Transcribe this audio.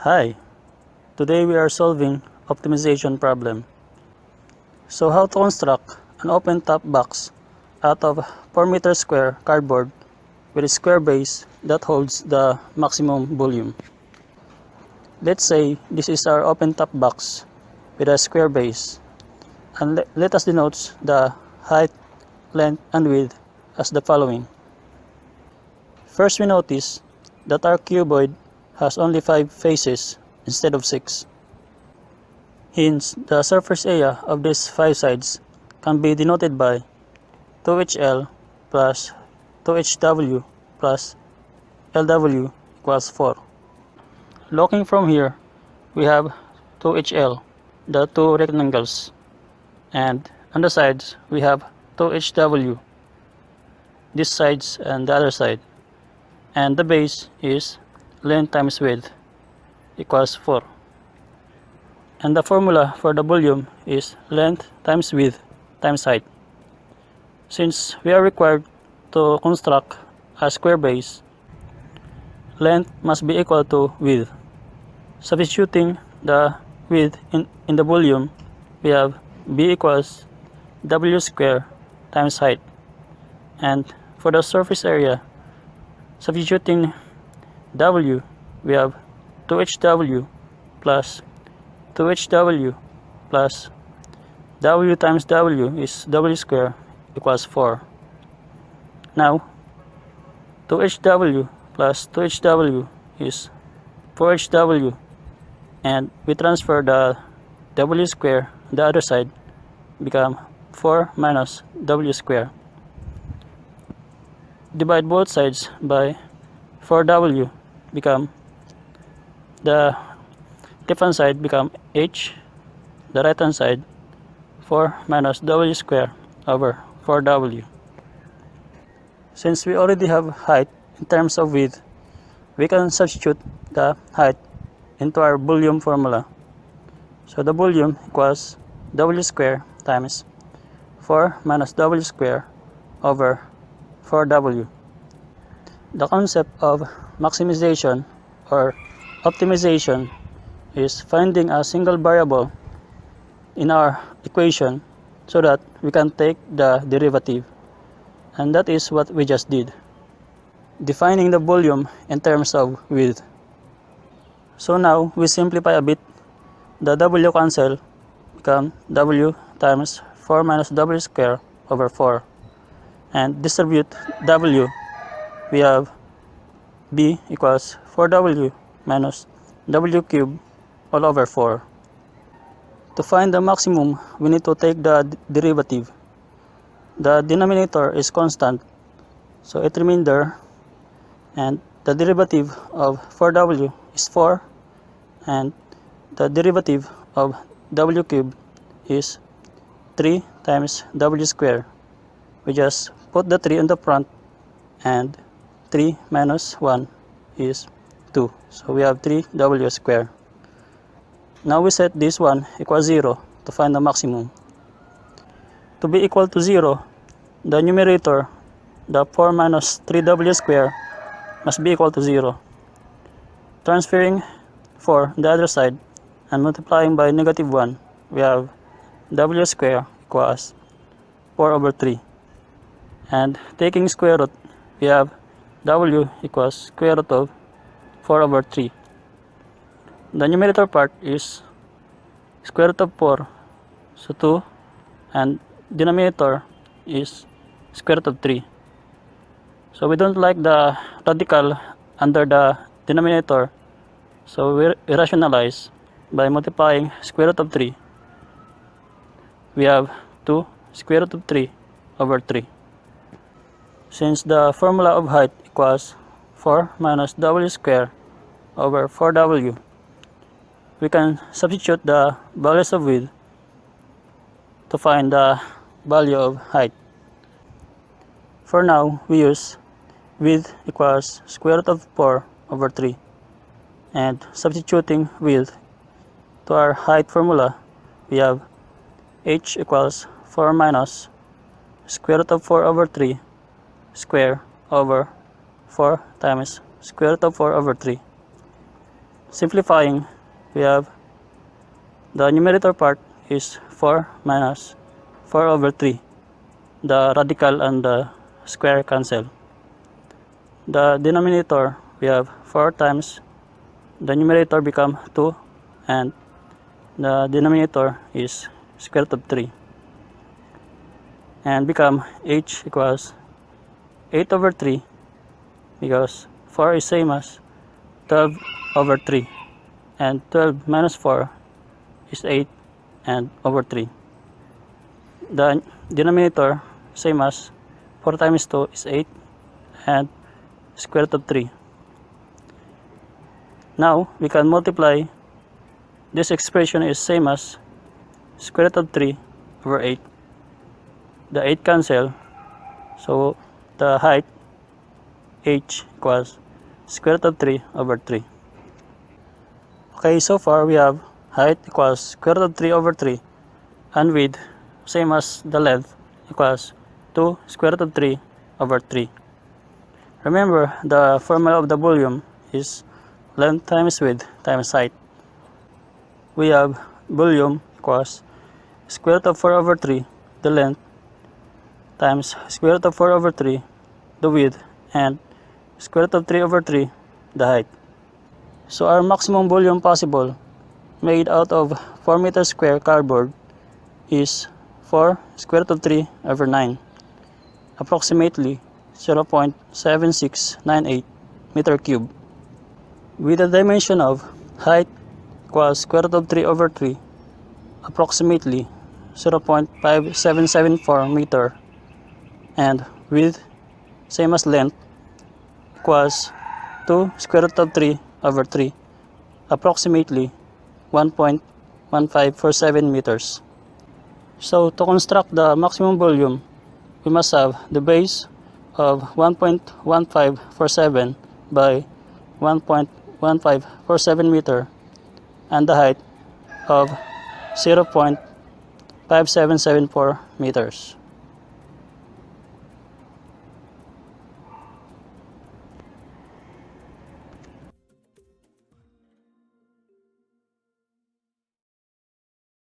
Hi, today we are solving optimization problem. So how to construct an open top box out of 4 meter square cardboard with a square base that holds the maximum volume. Let's say this is our open top box with a square base, and let us denote the height, length, and width as the following. First, we notice that our cuboid has only 5 faces instead of 6. Hence, the surface area of these 5 sides can be denoted by 2HL plus 2HW plus LW equals 4. Looking from here, we have 2HL, the two rectangles, and on the sides we have 2HW, this sides and the other side, and the base is length times width equals 4. And the formula for the volume is length times width times height. Since we are required to construct a square base, length must be equal to width. Substituting the width in the volume, we have B equals W square times height. And for the surface area, substituting W, we have 2HW plus 2HW plus W times W is W square equals 4. Now, 2HW plus 2HW is 4HW, and we transfer the W square on the other side, become 4 minus W square. Divide both sides by 4W, become the left hand side become H, the right hand side 4 minus W square over 4W. Since we already have height in terms of width, we can substitute the height into our volume formula. So the volume equals W square times 4 minus W square over 4W. The concept of maximization or optimization is finding a single variable in our equation so that we can take the derivative, and that is what we just did, defining the volume in terms of width. So now we simplify a bit. The W cancel, become W times 4 minus W square over 4, and distribute W, we have B equals 4W minus W cubed all over 4. To find the maximum, we need to take the derivative. The denominator is constant, so it remains there, and the derivative of 4W is 4, and the derivative of W cubed is 3 times W square. We just put the 3 in the front, and 3 minus 1 is 2. So we have 3W square. Now we set this one equals 0 to find the maximum. To be equal to 0, the numerator, the 4 minus 3W square, must be equal to 0. Transferring 4 on the other side and multiplying by negative 1, we have W square equals 4 over 3. And taking square root, we have W equals square root of 4 over 3. The numerator part is square root of 4, so 2, and denominator is square root of 3. So we don't like the radical under the denominator, so we rationalize by multiplying square root of 3. We have 2 square root of 3 over 3. Since the formula of height equals 4 minus W square over 4W, we can substitute the values of width to find the value of height. For now, we use width equals square root of 4 over 3, and substituting width to our height formula, we have H equals 4 minus square root of 4 over 3 square over 4 times square root of 4 over 3. simplifying, we have the numerator part is 4 minus 4 over 3. The radical and the square cancel. The denominator, we have 4 times the numerator become 2, and the denominator is square root of 3, and become h equals 8 over 3, because 4 is same as 12 over 3, and 12 minus 4 is 8 and over 3. The denominator same as 4 times 2 is 8 and square root of 3. Now we can multiply. This expression is same as square root of 3 over 8. The 8 cancel, so the height h equals square root of 3 over 3. Okay, so far we have height equals square root of 3 over 3, and width same as the length equals 2 square root of 3 over 3. Remember, the formula of the volume is length times width times height. We have volume equals square root of 4 over 3, the length, times square root of 4 over 3, the width, and square root of 3 over 3, the height. So our maximum volume possible, made out of 4 meter square cardboard, is 4 square root of 3 over 9, approximately 0.7698 meter cube, with a dimension of height equals square root of 3 over 3, approximately 0.5774 meter, and width same as length equals 2 square root of 3 over 3, approximately 1.1547 meters. So to construct the maximum volume, we must have the base of 1.1547 by 1.1547 meter, and the height of 0.5774 meters.